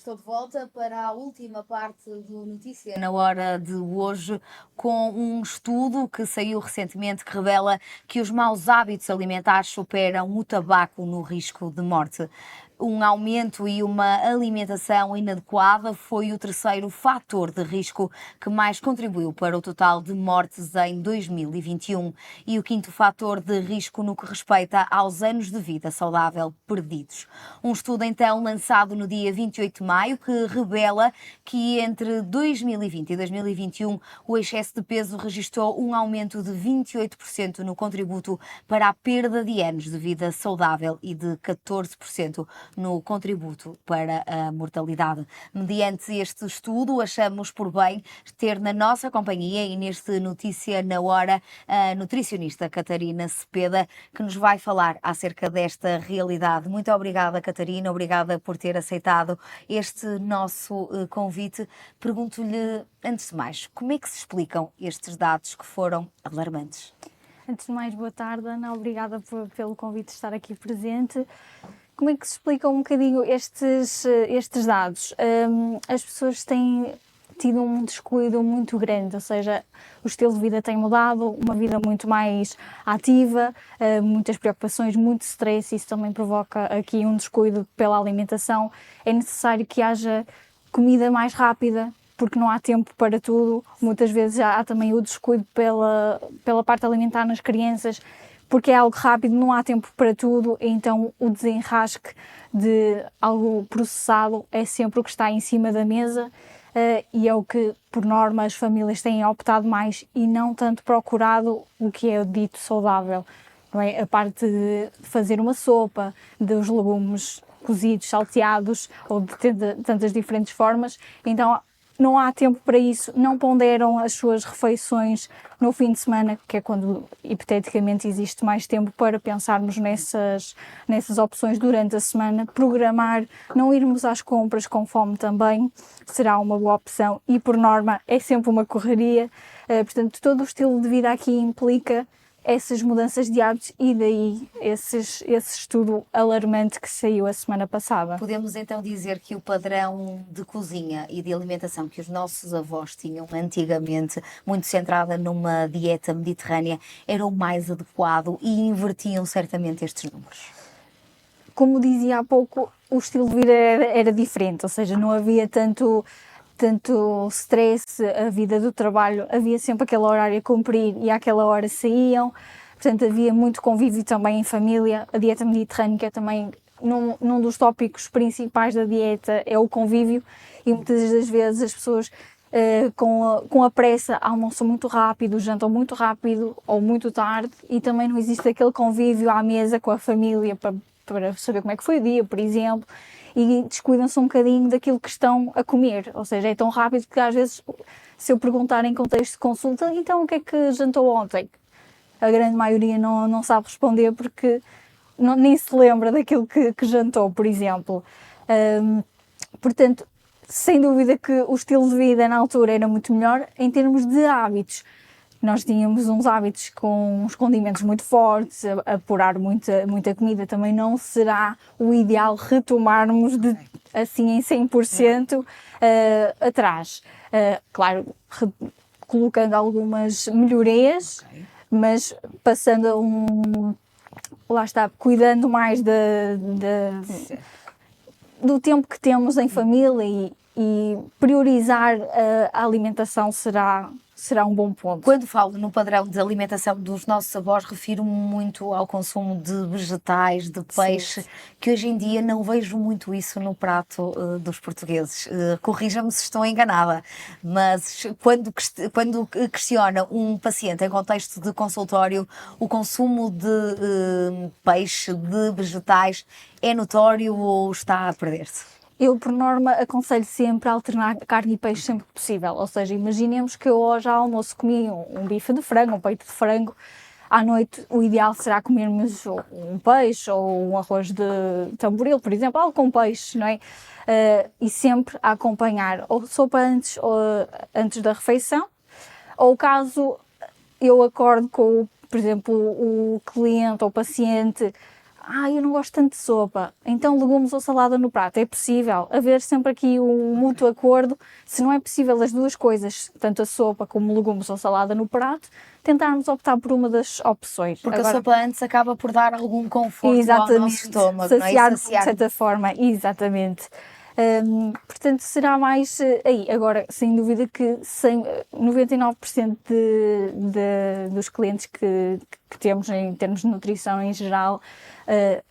estou de volta para a última parte do Notícia na Hora de hoje, com um estudo que saiu recentemente que revela que os maus hábitos alimentares superam o tabaco no risco de morte. Um aumento e uma alimentação inadequada foi o terceiro fator de risco que mais contribuiu para o total de mortes em 2021 e o quinto fator de risco no que respeita aos anos de vida saudável perdidos. Um estudo então lançado no dia 28 de maio que revela que entre 2020 e 2021 o excesso de peso registrou um aumento de 28% no contributo para a perda de anos de vida saudável e de 14% no contributo para a mortalidade. Mediante este estudo, achamos por bem ter na nossa companhia e neste Notícia na Hora a nutricionista Catarina Cepeda, que nos vai falar acerca desta realidade. Muito obrigada, Catarina, obrigada por ter aceitado este nosso convite. Pergunto-lhe, antes de mais, como é que se explicam estes dados que foram alarmantes? Antes de mais, boa tarde, Ana. Obrigada pelo convite de estar aqui presente. Como é que se explicam um bocadinho estes dados? As pessoas têm tido um descuido muito grande, ou seja, o estilo de vida tem mudado, uma vida muito mais ativa, muitas preocupações, muito stress, isso também provoca aqui um descuido pela alimentação. É necessário que haja comida mais rápida, porque não há tempo para tudo. Muitas vezes há também o descuido pela parte alimentar nas crianças, porque é algo rápido, não há tempo para tudo, então o desenrasque de algo processado é sempre o que está em cima da mesa e é o que, por norma, as famílias têm optado mais e não tanto procurado o que é o dito saudável. Não é? A parte de fazer uma sopa, dos legumes cozidos, salteados ou de tantas diferentes formas, então não há tempo para isso, não ponderam as suas refeições no fim de semana, que é quando hipoteticamente existe mais tempo para pensarmos nessas opções durante a semana. Programar, não irmos às compras com fome também será uma boa opção e por norma é sempre uma correria, portanto todo o estilo de vida aqui implica essas mudanças de hábitos e daí esse estudo alarmante que saiu a semana passada. Podemos então dizer que o padrão de cozinha e de alimentação que os nossos avós tinham antigamente, muito centrada numa dieta mediterrânea, era o mais adequado e invertiam certamente estes números. Como dizia há pouco, o estilo de vida era diferente, ou seja, não havia tanto stress, a vida do trabalho, havia sempre aquele horário a cumprir e àquela hora saíam, portanto havia muito convívio também em família. A dieta mediterrânica também, num dos tópicos principais da dieta é o convívio e muitas das vezes as pessoas com a pressa almoçam muito rápido, jantam muito rápido ou muito tarde e também não existe aquele convívio à mesa com a família para saber como é que foi o dia, por exemplo, e descuidam-se um bocadinho daquilo que estão a comer, ou seja, é tão rápido que às vezes, se eu perguntar em contexto de consulta, então o que é que jantou ontem? A grande maioria não sabe responder porque nem se lembra daquilo que jantou, por exemplo. Portanto, sem dúvida que o estilo de vida na altura era muito melhor em termos de hábitos. Nós tínhamos uns hábitos com uns condimentos muito fortes, a apurar muita comida também não será o ideal retomarmos assim em 100% atrás. Claro, colocando algumas melhorias, mas passando lá está, cuidando mais do tempo que temos em família e priorizar a alimentação será um bom ponto. Quando falo no padrão de alimentação dos nossos avós, refiro-me muito ao consumo de vegetais, de peixe, sim, que hoje em dia não vejo muito isso no prato dos portugueses. Corrija-me se estou enganada, mas quando questiona um paciente em contexto de consultório, o consumo de peixe, de vegetais, é notório ou está a perder-se? Eu, por norma, aconselho sempre a alternar carne e peixe sempre que possível. Ou seja, imaginemos que eu hoje ao almoço comi um bife de frango, um peito de frango. À noite, o ideal será comermos um peixe ou um arroz de tamboril, por exemplo, algo com peixe, não é? E sempre a acompanhar ou sopa antes da refeição, ou caso eu acorde com, por exemplo, o cliente ou o paciente eu não gosto tanto de sopa, então legumes ou salada no prato. É possível haver sempre aqui um mútuo acordo. Se não é possível as duas coisas, tanto a sopa como legumes ou salada no prato, tentarmos optar por uma das opções. Porque a sopa antes acaba por dar algum conforto ao nosso estômago, saciar não é? de certa forma, exatamente. Portanto, será mais aí. Agora, sem dúvida que 99% dos clientes que temos em termos de nutrição em geral,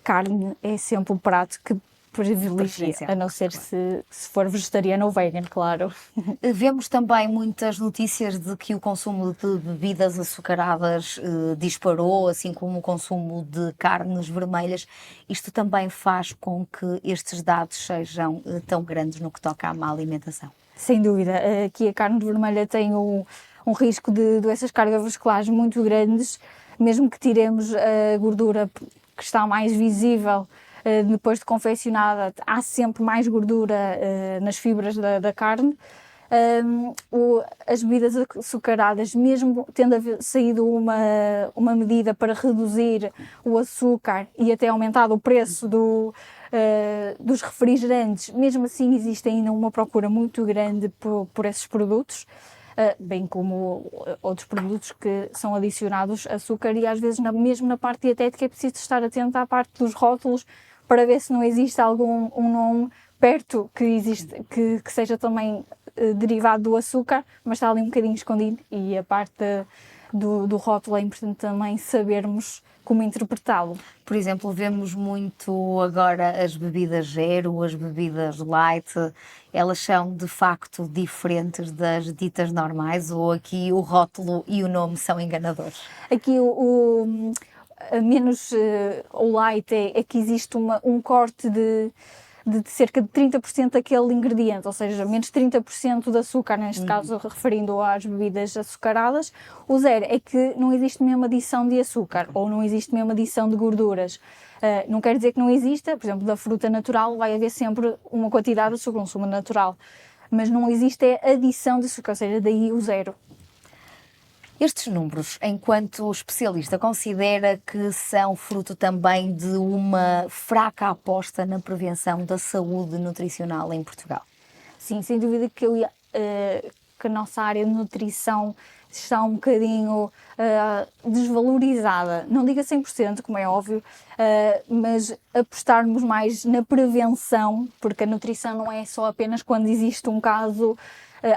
carne é sempre o prato que privilegia, a não ser se for vegetariano ou vegan, claro. Vemos também muitas notícias de que o consumo de bebidas açucaradas disparou, assim como o consumo de carnes vermelhas. Isto também faz com que estes dados sejam tão grandes no que toca à má alimentação? Sem dúvida. Aqui a carne vermelha tem um risco de doenças cardiovasculares muito grandes, mesmo que tiremos a gordura que está mais visível. Depois de confeccionada, há sempre mais gordura nas fibras da carne. As bebidas açucaradas, mesmo tendo saído uma medida para reduzir o açúcar e até aumentado o preço dos refrigerantes, mesmo assim existe ainda uma procura muito grande por esses produtos. Bem como outros produtos que são adicionados açúcar, e às vezes mesmo na parte dietética é preciso estar atento à parte dos rótulos para ver se não existe algum nome perto que seja também derivado do açúcar, mas está ali um bocadinho escondido, e a parte do rótulo é importante também sabermos como interpretá-lo. Por exemplo, vemos muito agora as bebidas zero, as bebidas light, elas são de facto diferentes das ditas normais, ou aqui o rótulo e o nome são enganadores? Aqui menos o light é que existe um corte de cerca de 30% daquele ingrediente, ou seja, menos 30% de açúcar, neste caso referindo às bebidas açucaradas. O zero é que não existe mesmo adição de açúcar, ou não existe mesmo adição de gorduras. Não quer dizer que não exista, por exemplo, da fruta natural vai haver sempre uma quantidade de açúcar, consumo natural, mas não existe adição de açúcar, ou seja, daí o zero. Estes números, enquanto especialista, considera que são fruto também de uma fraca aposta na prevenção da saúde nutricional em Portugal? Sim, sem dúvida que a nossa área de nutrição está um bocadinho desvalorizada. Não digo a 100%, como é óbvio, mas apostarmos mais na prevenção, porque a nutrição não é só apenas quando existe um caso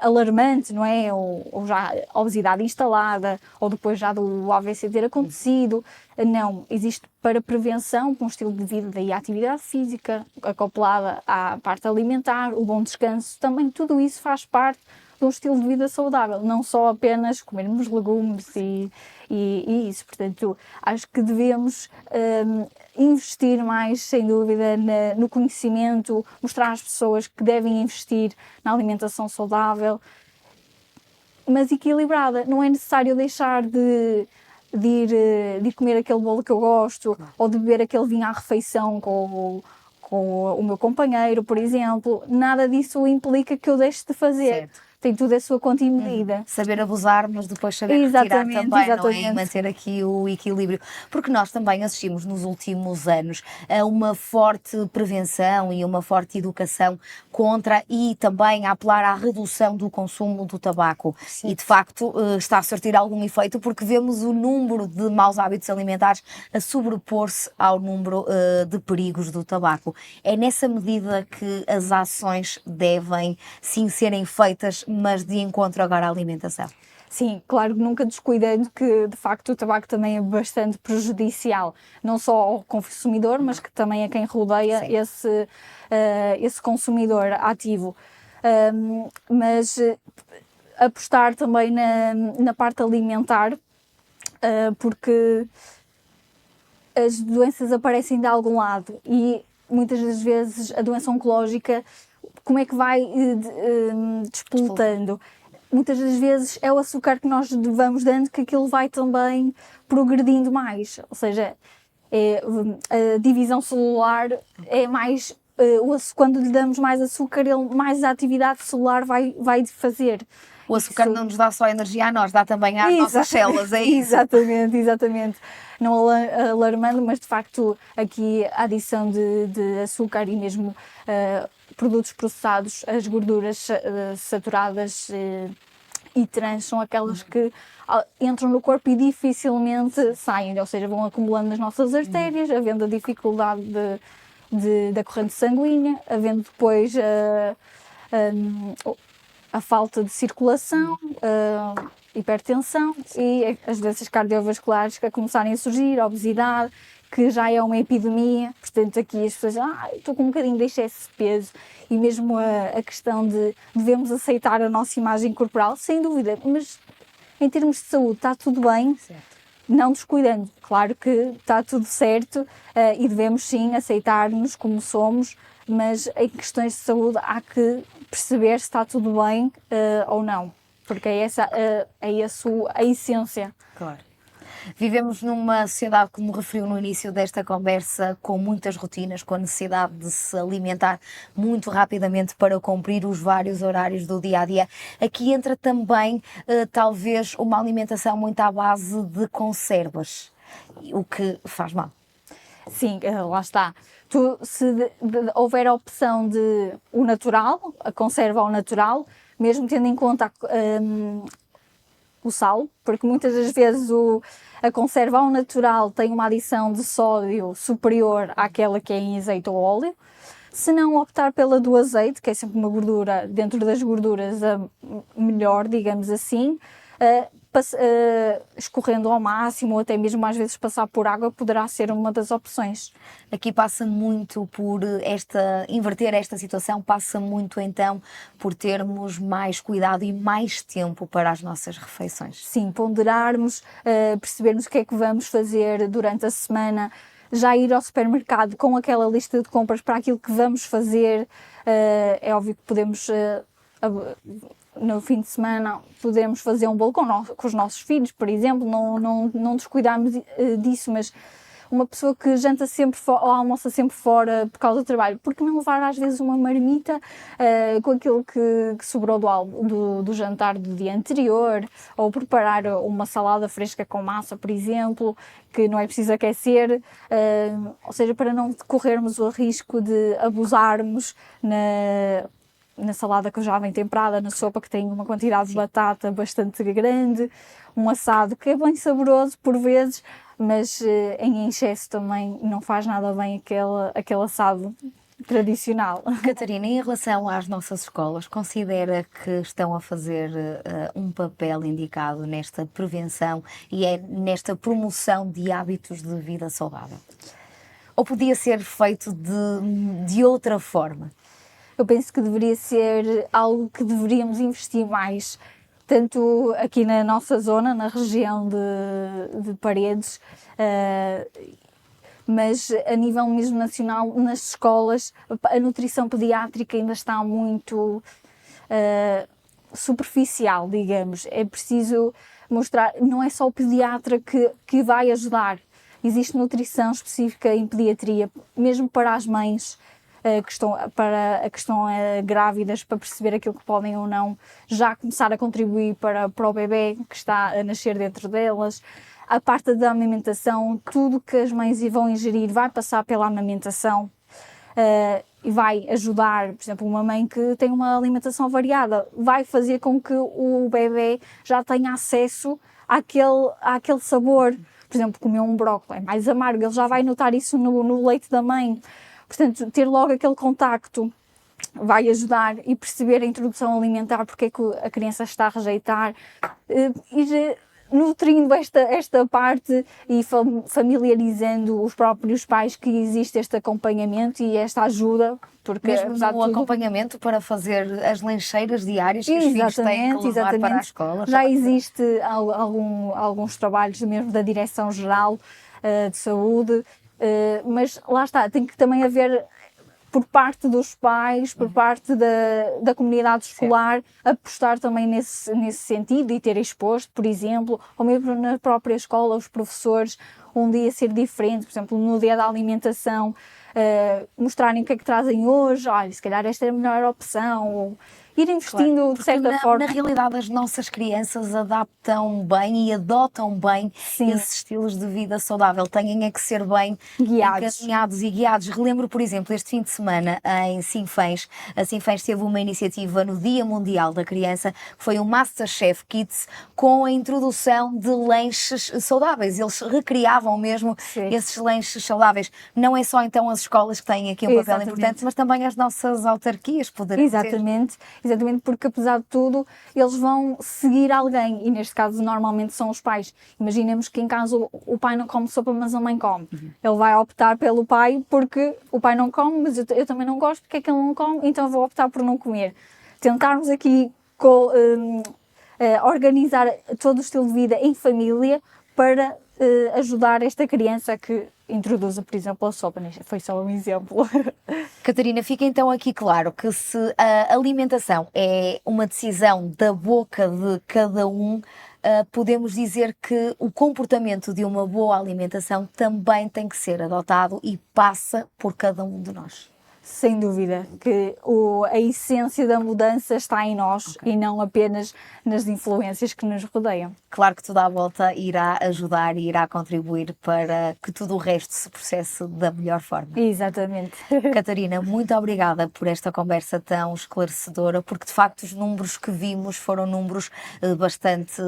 alarmante, não é? Ou já a obesidade instalada, ou depois já do AVC ter acontecido. Não, existe para prevenção, com um estilo de vida e a atividade física acoplada à parte alimentar, o bom descanso, também tudo isso faz parte de um estilo de vida saudável, não só apenas comermos legumes e isso. Portanto, acho que devemos investir mais, sem dúvida, no conhecimento, mostrar às pessoas que devem investir na alimentação saudável, mas equilibrada. Não é necessário deixar de ir comer aquele bolo que eu gosto, ou de beber aquele vinho à refeição com o meu companheiro, por exemplo. Nada disso implica que eu deixe de fazer. Certo. Tem tudo a sua conta e medida. Saber abusar, mas depois saber retirar também, não é? E manter aqui o equilíbrio. Porque nós também assistimos nos últimos anos a uma forte prevenção e uma forte educação contra, e também a apelar à redução do consumo do tabaco. Sim. E de facto está a surtir algum efeito, porque vemos o número de maus hábitos alimentares a sobrepor-se ao número de perigos do tabaco. É nessa medida que as ações devem sim serem feitas, mas de encontro agora à alimentação. Sim, claro, nunca descuidando que de facto o tabaco também é bastante prejudicial, não só ao consumidor, mas que também a quem rodeia esse consumidor ativo. Mas apostar também na parte alimentar, porque as doenças aparecem de algum lado, e muitas das vezes a doença oncológica, como é que vai despoltando? Muitas das vezes é o açúcar que nós vamos dando que aquilo vai também progredindo mais. Ou seja, a divisão celular é mais... quando lhe damos mais açúcar, mais a atividade celular vai fazer. O açúcar não nos dá só energia a nós, dá também às nossas células, é isso? Exatamente. Não alarmando, mas de facto aqui a adição de açúcar e mesmo produtos processados, as gorduras saturadas e trans são aquelas que entram no corpo e dificilmente saem, ou seja, vão acumulando nas nossas artérias, havendo a dificuldade da corrente sanguínea, havendo depois a falta de circulação, hipertensão e as doenças cardiovasculares que a começarem a surgir, a obesidade, que já é uma epidemia. Portanto, aqui as pessoas estou com um bocadinho de excesso de peso, e mesmo a questão de devemos aceitar a nossa imagem corporal, sem dúvida, mas em termos de saúde está tudo bem, certo. Não descuidando, claro que está tudo certo e devemos sim aceitar-nos como somos, mas em questões de saúde há que perceber se está tudo bem ou não, porque é essa a essência. Claro. Vivemos numa sociedade, como referiu no início desta conversa, com muitas rotinas, com a necessidade de se alimentar muito rapidamente para cumprir os vários horários do dia-a-dia. Aqui entra também, talvez, uma alimentação muito à base de conservas, o que faz mal. Sim, lá está. Se houver a opção de o natural, a conserva ao natural, mesmo tendo em conta o sal, porque muitas das vezes a conserva ao natural tem uma adição de sódio superior àquela que é em azeite ou óleo. Se não optar pela do azeite, que é sempre uma gordura, dentro das gorduras a melhor, digamos assim, escorrendo ao máximo, ou até mesmo às vezes passar por água, poderá ser uma das opções. Aqui passa muito por inverter esta situação, passa muito então por termos mais cuidado e mais tempo para as nossas refeições. Sim, ponderarmos, percebermos o que é que vamos fazer durante a semana, já ir ao supermercado com aquela lista de compras para aquilo que vamos fazer. É óbvio que podemos no fim de semana podemos fazer um bolo com os nossos filhos, por exemplo, não descuidarmos disso, mas uma pessoa que janta sempre ou almoça sempre fora por causa do trabalho, porque não levar às vezes uma marmita com aquilo que sobrou do jantar do dia anterior, ou preparar uma salada fresca com massa, por exemplo, que não é preciso aquecer, ou seja, para não corrermos o risco de abusarmos na salada que já vem temperada, na sopa que tem uma quantidade de batata bastante grande, um assado que é bem saboroso por vezes, mas em excesso também não faz nada bem aquele assado tradicional. Catarina, em relação às nossas escolas, considera que estão a fazer um papel indicado nesta prevenção e nesta promoção de hábitos de vida saudável? Ou podia ser feito de outra forma? Eu penso que deveria ser algo que deveríamos investir mais, tanto aqui na nossa zona, na região de Paredes, mas a nível mesmo nacional, nas escolas, a nutrição pediátrica ainda está muito superficial, digamos. É preciso mostrar, não é só o pediatra que vai ajudar, existe nutrição específica em pediatria, mesmo para as mães que estão grávidas, para perceber aquilo que podem ou não já começar a contribuir para o bebê que está a nascer dentro delas. A parte da amamentação, tudo que as mães vão ingerir vai passar pela amamentação e vai ajudar, por exemplo, uma mãe que tem uma alimentação variada, vai fazer com que o bebê já tenha acesso àquele sabor. Por exemplo, comer um brócolis é mais amargo, ele já vai notar isso no leite da mãe. Portanto, ter logo aquele contacto vai ajudar, e perceber a introdução alimentar, porque é que a criança está a rejeitar, ir nutrindo esta parte e familiarizando os próprios pais que existe este acompanhamento e esta ajuda. Porque, mesmo no acompanhamento para fazer as lancheiras diárias que os filhos têm que levar para a escola. Já existe alguns trabalhos mesmo da Direção-Geral de Saúde, mas lá está, tem que também haver, por parte dos pais, por parte da comunidade escolar, apostar também nesse sentido e ter exposto, por exemplo, ou mesmo na própria escola, os professores, um dia ser diferente, por exemplo, no dia da alimentação, mostrarem o que é que trazem hoje, olha, se calhar esta é a melhor opção, ir investindo de Porque certa forma. na realidade as nossas crianças adaptam bem e adotam bem Sim. esses estilos de vida saudável. Têm é que ser bem Guiados. encaminhados e guiados. Relembro, por exemplo, este fim de semana em Sinfãs, a Sinfãs teve uma iniciativa no Dia Mundial da Criança, que foi o MasterChef Kids, com a introdução de lanches saudáveis. Eles recriavam mesmo Sim. esses lanches saudáveis. Não é só então as escolas que têm aqui um papel Exatamente. importante, mas também as nossas autarquias poderão ter. Exatamente, porque apesar de tudo, eles vão seguir alguém, e neste caso normalmente são os pais. Imaginemos que em casa o pai não come sopa, mas a mãe come. Ele vai optar pelo pai porque o pai não come, mas eu também não gosto, porque é que ele não come, então eu vou optar por não comer. Tentarmos aqui organizar todo o estilo de vida em família para ajudar esta criança que introduza, por exemplo, a sopa. Foi só um exemplo. Catarina, fica então aqui claro que se a alimentação é uma decisão da boca de cada um, podemos dizer que o comportamento de uma boa alimentação também tem que ser adotado e passa por cada um de nós. Sem dúvida, que a essência da mudança está em nós e não apenas nas influências que nos rodeiam. Claro que tudo à volta irá ajudar e irá contribuir para que tudo o resto se processe da melhor forma. Exatamente. Catarina, muito obrigada por esta conversa tão esclarecedora, porque de facto os números que vimos foram números bastante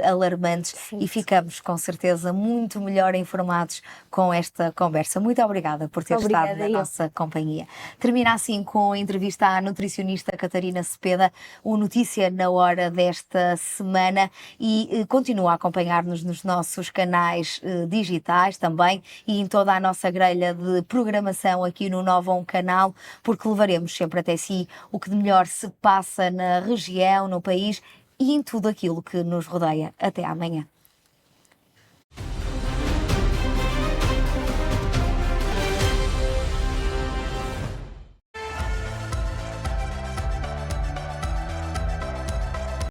alarmantes. Sim. E ficamos com certeza muito melhor informados com esta conversa. Muito obrigada por ter estado na nossa companhia. Termina assim com a entrevista à nutricionista Catarina Cepeda, o Notícia na Hora desta semana, e continua a acompanhar-nos nos nossos canais digitais também e em toda a nossa grelha de programação aqui no Nova Canal, porque levaremos sempre até si o que de melhor se passa na região, no país e em tudo aquilo que nos rodeia. Até amanhã.